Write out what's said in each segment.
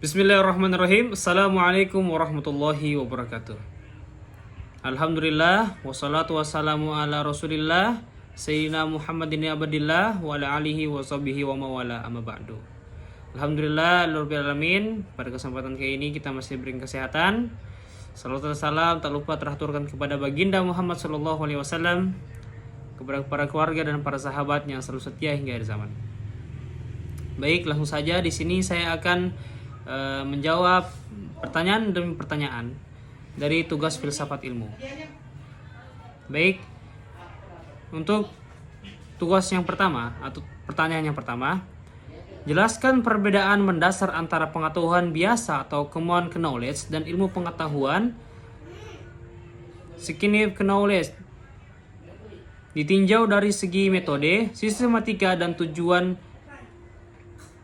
Bismillahirrahmanirrahim. Assalamualaikum warahmatullahi wabarakatuh. Alhamdulillah wassalatu wassalamu ala Rasulillah Sayyidina Muhammadin abadillah wa ala alihi wa sahbihi wa mawala amma ba'du. Alhamdulillah rabbil alamin. Pada kesempatan kali ini kita masih beri kesehatan. Salawat dan salam tak lupa teraturkan kepada baginda Muhammad sallallahu alaihi wasallam, kepada para keluarga dan para sahabat yang selalu setia hingga akhir zaman. Baik, langsung saja di sini saya akan menjawab pertanyaan demi pertanyaan dari tugas filsafat ilmu. Baik, untuk tugas yang pertama atau pertanyaan yang pertama, jelaskan perbedaan mendasar antara pengetahuan biasa atau common knowledge dan ilmu pengetahuan scientific knowledge ditinjau dari segi metode, sistematika, dan tujuan.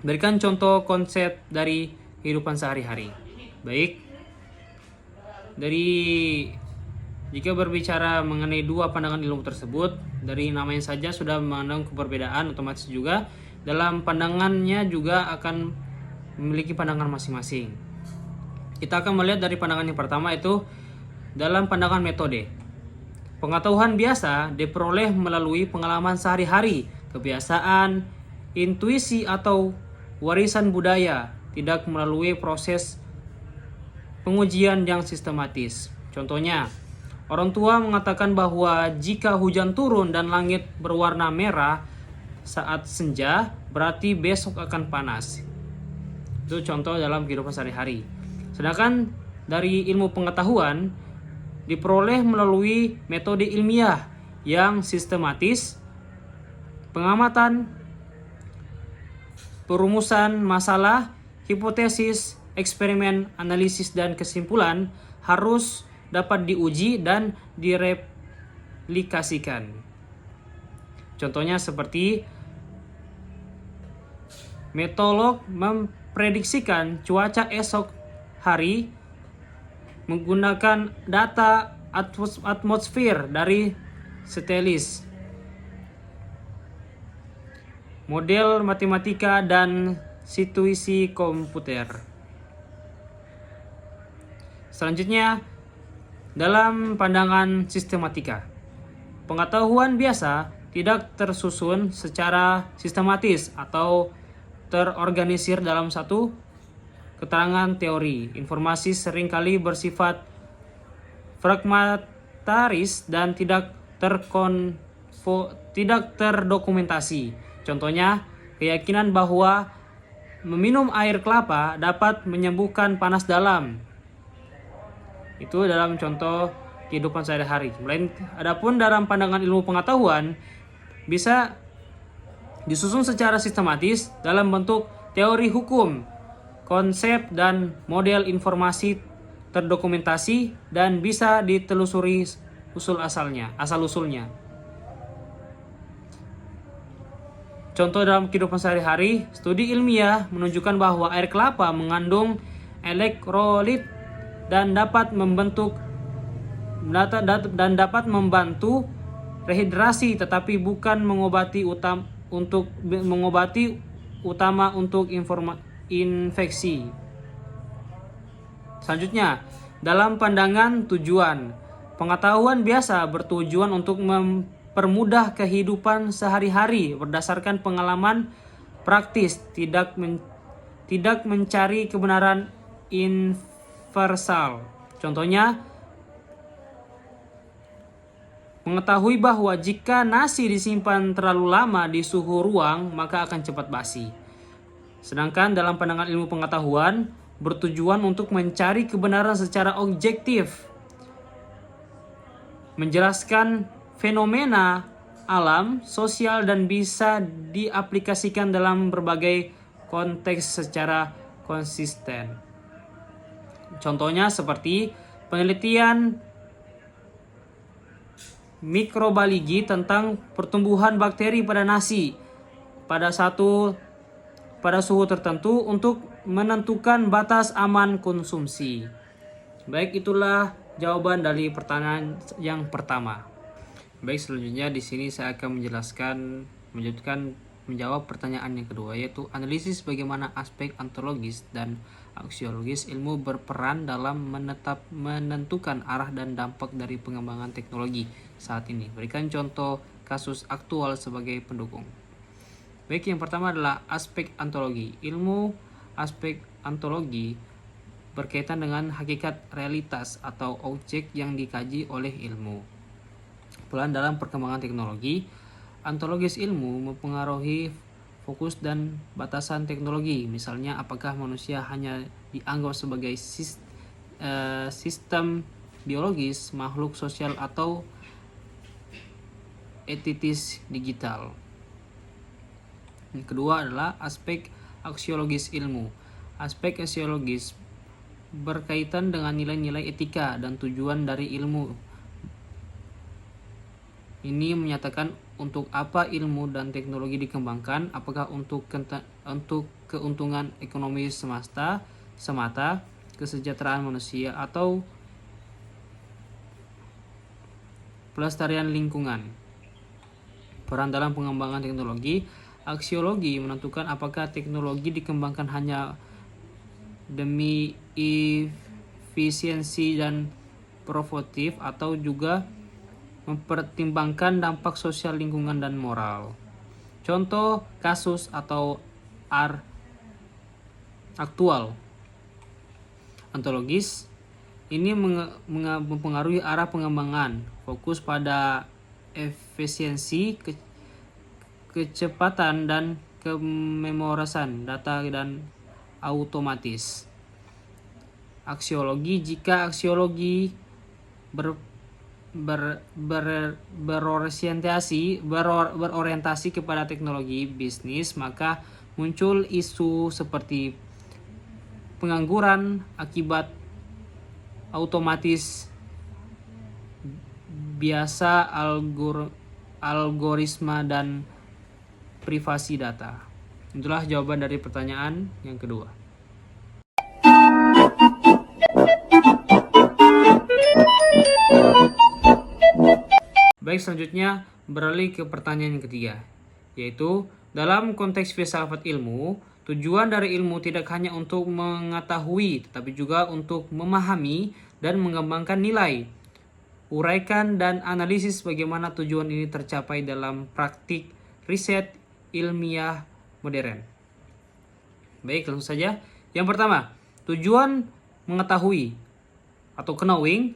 Berikan contoh konsep dari kehidupan sehari-hari. Baik, jika berbicara mengenai dua pandangan ilmu tersebut, dari namanya saja sudah mengandung perbedaan, otomatis juga dalam pandangannya juga akan memiliki pandangan masing-masing. Kita akan melihat dari pandangan yang pertama, itu dalam pandangan metode. Pengetahuan biasa diperoleh melalui pengalaman sehari-hari, kebiasaan, intuisi atau warisan budaya, tidak melalui proses pengujian yang sistematis. Contohnya, orang tua mengatakan bahwa jika hujan turun dan langit berwarna merah saat senja, berarti besok akan panas. Itu contoh dalam kehidupan sehari-hari. Sedangkan dari ilmu pengetahuan diperoleh melalui metode ilmiah yang sistematis, pengamatan, perumusan masalah, hipotesis, eksperimen, analisis, dan kesimpulan harus dapat diuji dan direplikasikan. Contohnya seperti meteorolog memprediksikan cuaca esok hari menggunakan data atmosfer dari satelit, model matematika, dan situasi komputer. Selanjutnya, dalam pandangan sistematika, pengetahuan biasa tidak tersusun secara sistematis atau terorganisir dalam satu keterangan teori. Informasi seringkali bersifat fragmentaris dan tidak terdokumentasi. Contohnya, keyakinan bahwa meminum air kelapa dapat menyembuhkan panas dalam. Itu dalam contoh kehidupan sehari-hari. Adapun dalam pandangan ilmu pengetahuan bisa disusun secara sistematis dalam bentuk teori hukum, konsep, dan model informasi terdokumentasi dan bisa ditelusuri asal-usulnya. Contoh dalam kehidupan sehari-hari, studi ilmiah menunjukkan bahwa air kelapa mengandung elektrolit dan dapat membantu rehidrasi, tetapi bukan mengobati utama untuk infeksi. Selanjutnya, dalam pandangan tujuan, pengetahuan biasa bertujuan untuk mempermudah kehidupan sehari-hari berdasarkan pengalaman praktis, tidak mencari kebenaran universal. Contohnya, mengetahui bahwa jika nasi disimpan terlalu lama di suhu ruang, maka akan cepat basi. Sedangkan dalam pandangan ilmu pengetahuan bertujuan untuk mencari kebenaran secara objektif, menjelaskan fenomena alam, sosial, dan bisa diaplikasikan dalam berbagai konteks secara konsisten. Contohnya seperti penelitian mikrobiologi tentang pertumbuhan bakteri pada nasi pada suhu tertentu untuk menentukan batas aman konsumsi. Baik, itulah jawaban dari pertanyaan yang pertama. Baik, selanjutnya di sini saya akan menjelaskan menjawab pertanyaan yang kedua, yaitu analisis bagaimana aspek ontologis dan aksiologis ilmu berperan dalam menentukan arah dan dampak dari pengembangan teknologi saat ini. Berikan contoh kasus aktual sebagai pendukung. Baik, yang pertama adalah aspek ontologi. Ilmu aspek ontologi berkaitan dengan hakikat realitas atau objek yang dikaji oleh ilmu. Peran dalam perkembangan teknologi. Ontologis ilmu mempengaruhi fokus dan batasan teknologi. Misalnya, apakah manusia hanya dianggap sebagai sistem biologis, makhluk sosial, atau entitas digital. Yang kedua adalah aspek aksiologis ilmu. Aspek aksiologis berkaitan dengan nilai-nilai etika dan tujuan dari ilmu. Ini menyatakan untuk apa ilmu dan teknologi dikembangkan, apakah untuk keuntungan ekonomi semata, kesejahteraan manusia, atau pelestarian lingkungan. Peran dalam pengembangan teknologi. Aksiologi menentukan apakah teknologi dikembangkan hanya demi efisiensi dan profitif atau juga mempertimbangkan dampak sosial, lingkungan, dan moral. Contoh kasus atau aktual. Ontologis ini mempengaruhi arah pengembangan, fokus pada efisiensi, kecepatan, dan kememorisan data dan otomatis. Aksiologi, jika aksiologi berorientasi kepada teknologi bisnis, maka muncul isu seperti pengangguran akibat otomatis biasa, algoritma, dan privasi data. Itulah jawaban dari pertanyaan yang kedua. Baik, selanjutnya beralih ke pertanyaan yang ketiga, yaitu dalam konteks filsafat ilmu, tujuan dari ilmu tidak hanya untuk mengetahui, tetapi juga untuk memahami dan mengembangkan nilai. Uraikan dan analisis bagaimana tujuan ini tercapai dalam praktik riset ilmiah modern. Baik, langsung saja. Yang pertama, tujuan mengetahui atau knowing,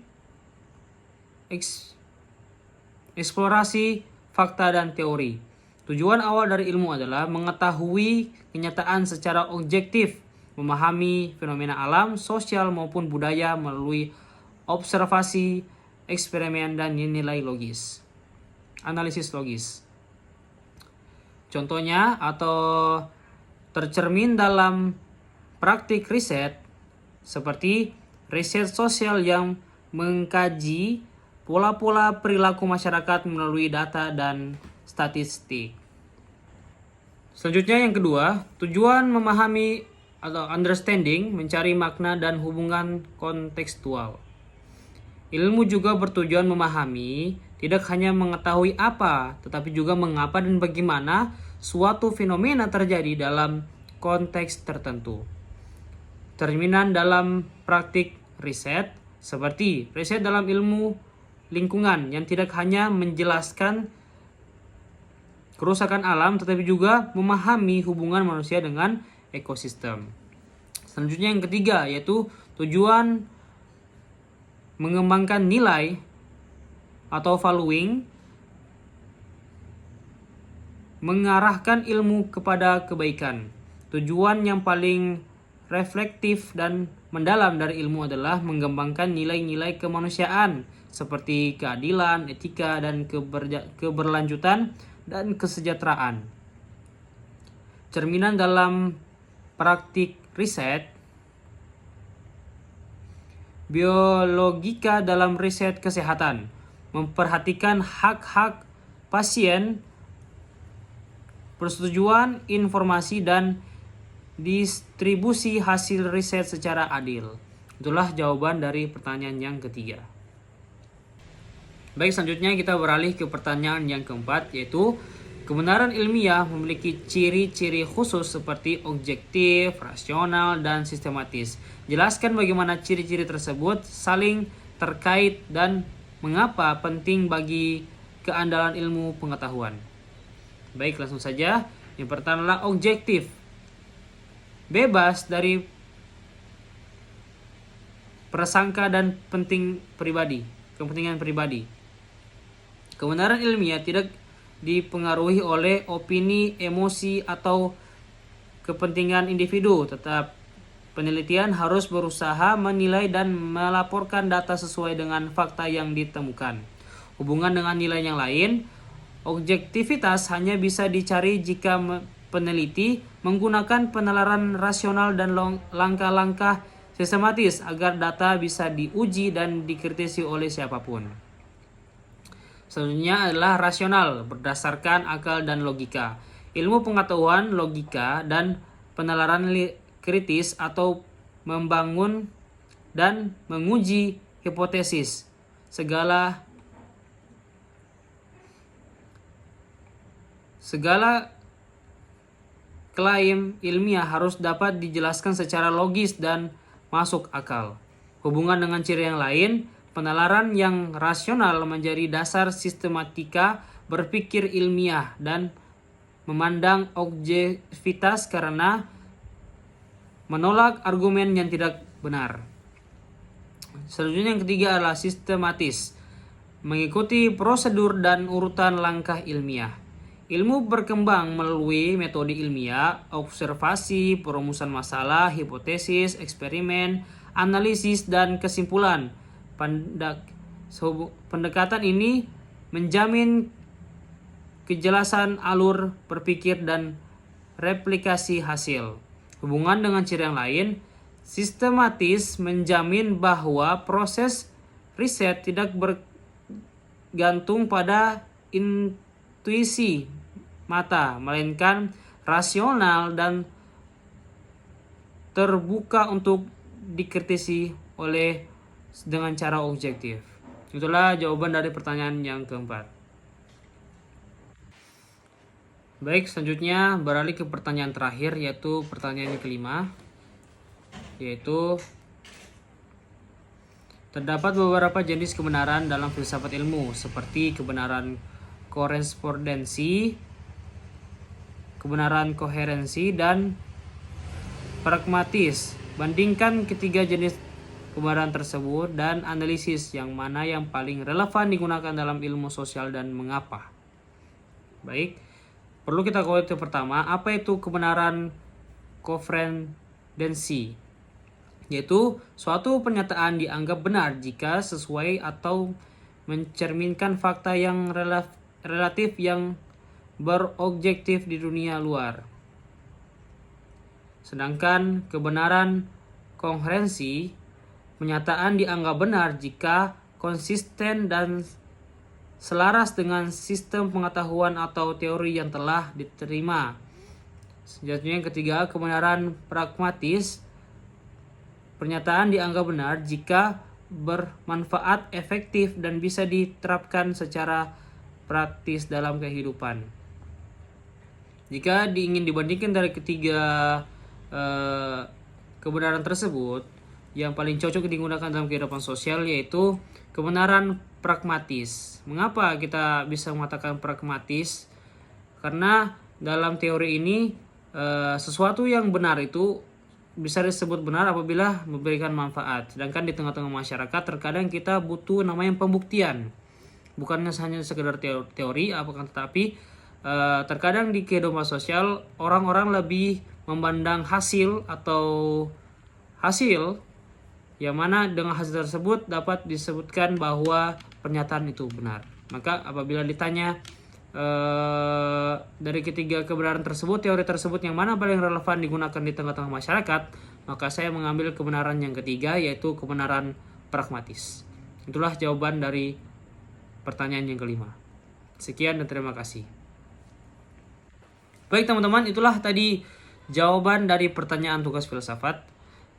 eksplorasi fakta dan teori. Tujuan awal dari ilmu adalah mengetahui kenyataan secara objektif, memahami fenomena alam, sosial maupun budaya melalui observasi, eksperimen, dan nilai logis. Analisis logis. Contohnya atau tercermin dalam praktik riset seperti riset sosial yang mengkaji pola-pola perilaku masyarakat melalui data dan statistik. Selanjutnya yang kedua, tujuan memahami atau understanding, mencari makna dan hubungan kontekstual. Ilmu juga bertujuan memahami, tidak hanya mengetahui apa, tetapi juga mengapa dan bagaimana suatu fenomena terjadi dalam konteks tertentu. Cerminan dalam praktik riset, seperti riset dalam ilmu lingkungan yang tidak hanya menjelaskan kerusakan alam, tetapi juga memahami hubungan manusia dengan ekosistem. Selanjutnya yang ketiga, yaitu tujuan mengembangkan nilai atau valuing, mengarahkan ilmu kepada kebaikan. Tujuan yang paling reflektif dan mendalam dari ilmu adalah mengembangkan nilai-nilai kemanusiaan seperti keadilan, etika, dan keberlanjutan dan kesejahteraan. Cerminan dalam praktik riset. Biologika dalam riset kesehatan, memperhatikan hak-hak pasien, persetujuan informasi, dan distribusi hasil riset secara adil. Itulah jawaban dari pertanyaan yang ketiga. Baik, selanjutnya kita beralih ke pertanyaan yang keempat, yaitu Kebenaran ilmiah memiliki ciri-ciri khusus seperti objektif, rasional, dan sistematis. Jelaskan bagaimana ciri-ciri tersebut saling terkait dan mengapa penting bagi keandalan ilmu pengetahuan. Baik, langsung saja. Yang pertama adalah objektif. Bebas dari prasangka dan kepentingan pribadi. Kebenaran ilmiah tidak dipengaruhi oleh opini, emosi, atau kepentingan individu. Tetap penelitian harus berusaha menilai dan melaporkan data sesuai dengan fakta yang ditemukan. Hubungan dengan nilai yang lain, objektivitas hanya bisa dicari jika peneliti menggunakan penalaran rasional dan langkah-langkah sistematis agar data bisa diuji dan dikritisi oleh siapapun. Selanjutnya adalah rasional, berdasarkan akal dan logika. Ilmu pengetahuan, logika, dan penalaran kritis atau membangun dan menguji hipotesis. Segala klaim ilmiah harus dapat dijelaskan secara logis dan masuk akal. Hubungan dengan ciri yang lain, penalaran yang rasional menjadi dasar sistematika berpikir ilmiah dan memandang objektivitas karena menolak argumen yang tidak benar. Selanjutnya yang ketiga adalah sistematis, mengikuti prosedur dan urutan langkah ilmiah. Ilmu berkembang melalui metode ilmiah, observasi, perumusan masalah, hipotesis, eksperimen, analisis, dan kesimpulan. Pendekatan ini menjamin kejelasan alur berpikir dan replikasi hasil. Hubungan dengan ciri yang lain, sistematis menjamin bahwa proses riset tidak bergantung pada intuisi mata, melainkan rasional dan terbuka untuk dikritisi dengan cara objektif. Itulah jawaban dari pertanyaan yang keempat. Baik, selanjutnya beralih ke pertanyaan terakhir, yaitu pertanyaan yang kelima, yaitu terdapat beberapa jenis kebenaran dalam filsafat ilmu, seperti kebenaran korespondensi, kebenaran koherensi, dan pragmatis. Bandingkan ketiga jenis kebenaran tersebut dan analisis yang mana yang paling relevan digunakan dalam ilmu sosial dan mengapa. Baik, perlu kita ketahui pertama, apa itu kebenaran koherensi? Yaitu suatu pernyataan dianggap benar jika sesuai atau mencerminkan fakta yang relatif yang berobjektif di dunia luar. Sedangkan kebenaran koherensi, pernyataan dianggap benar jika konsisten dan selaras dengan sistem pengetahuan atau teori yang telah diterima. Selanjutnya yang ketiga, kebenaran pragmatis, pernyataan dianggap benar jika bermanfaat, efektif, dan bisa diterapkan secara praktis dalam kehidupan. Jika ingin dibandingkan dari ketiga kebenaran tersebut, yang paling cocok digunakan dalam kehidupan sosial yaitu kebenaran pragmatis. Mengapa kita bisa mengatakan pragmatis? Karena dalam teori ini sesuatu yang benar itu bisa disebut benar apabila memberikan manfaat. Sedangkan di tengah-tengah masyarakat terkadang kita butuh namanya pembuktian. Bukannya hanya sekedar teori, tetapi terkadang di kehidupan sosial orang-orang lebih memandang hasil yang mana dengan hasil tersebut dapat disebutkan bahwa pernyataan itu benar. Maka apabila ditanya dari ketiga kebenaran tersebut, teori tersebut yang mana paling relevan digunakan di tengah-tengah masyarakat, maka saya mengambil kebenaran yang ketiga, yaitu kebenaran pragmatis. Itulah jawaban dari pertanyaan yang kelima. Sekian dan terima kasih. Baik teman-teman, itulah tadi jawaban dari pertanyaan tugas filsafat.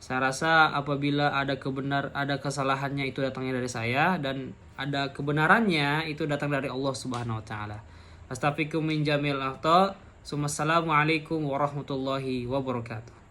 Saya rasa apabila ada kesalahannya itu datangnya dari saya, dan ada kebenarannya itu datang dari Allah Subhanahu wa taala. Astaghfirukum min jamil akhta. Assalamualaikum warahmatullahi wabarakatuh.